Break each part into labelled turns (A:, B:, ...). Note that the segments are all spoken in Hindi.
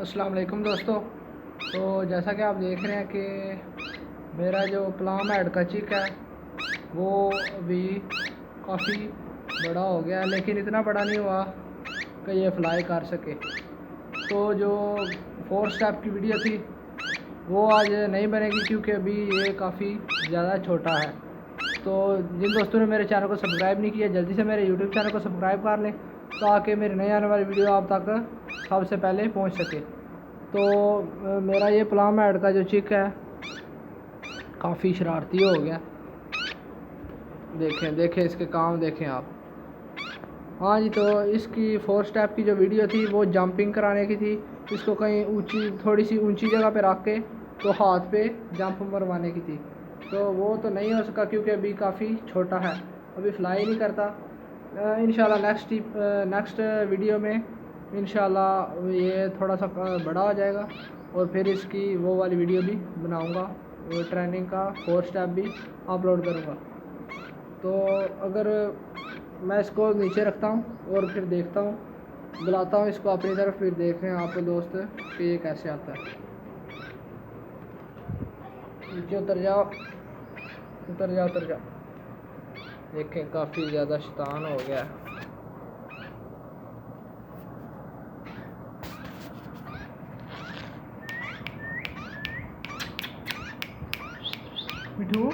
A: अस्सलाम वालेकुम दोस्तों। तो जैसा कि आप देख रहे हैं कि मेरा जो प्लाम हेड का चिक है वो अभी काफ़ी बड़ा हो गया है, लेकिन इतना बड़ा नहीं हुआ कि ये फ्लाई कर सके। तो जो 4 स्टेप की वीडियो थी वो आज नहीं बनेगी क्योंकि अभी ये काफ़ी ज़्यादा छोटा है। तो जिन दोस्तों ने मेरे चैनल को सब्सक्राइब नहीं किया जल्दी से मेरे यूट्यूब चैनल को सब्सक्राइब कर लें ताकि मेरी नई आने वाली वीडियो आप तक सबसे पहले पहुंच सके। तो मेरा ये प्लाम हेड का जो चिक है काफ़ी शरारती हो गया। देखें देखें इसके काम देखें आप। हाँ जी, तो इसकी 4 स्टेप की जो वीडियो थी वो जंपिंग कराने की थी। इसको कहीं ऊंची थोड़ी सी ऊंची जगह पे रख के तो हाथ पे जंप मरवाने की थी। तो वो तो नहीं हो सका क्योंकि अभी काफ़ी छोटा है, अभी फ्लाई नहीं करता। इंशाल्लाह नेक्स्ट वीडियो में इंशाल्लाह ये थोड़ा सा बड़ा हो जाएगा और फिर इसकी वो वाली वीडियो भी बनाऊंगा, ट्रेनिंग का 4 स्टेप भी अपलोड करूंगा। तो अगर मैं इसको नीचे रखता हूँ और फिर देखता हूँ, बुलाता हूँ इसको अपनी तरफ, फिर देख रहे हैं आप दोस्त कि ये कैसे आता है। नीचे उतर जाओ, उतर जाओ, उतर जाओ। देखें काफ़ी ज़्यादा शैतान हो गया है। मिठू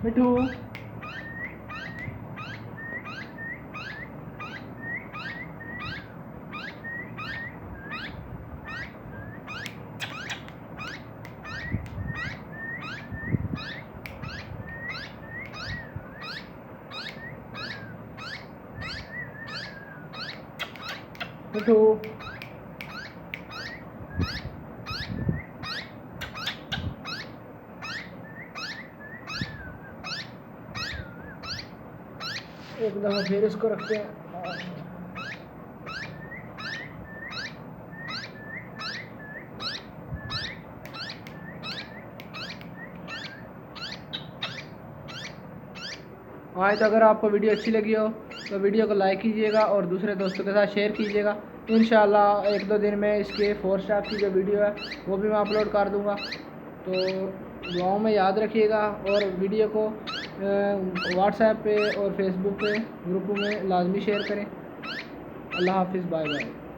A: मिठू मिठू एक दफ़ा फिर इसको रखते हैं। हाँ, तो अगर आपको वीडियो अच्छी लगी हो तो वीडियो को लाइक कीजिएगा और दूसरे दोस्तों के साथ शेयर कीजिएगा। इंशाल्लाह 1-2 दिन में इसके 4 स्टेप की जो वीडियो है वो भी मैं अपलोड कर दूँगा। तो दुआओं में याद रखिएगा और वीडियो को व्हाट्सएप पे और फेसबुक पे ग्रुपों में लाजमी शेयर करें। अल्लाह हाफिज़, बाय बाय।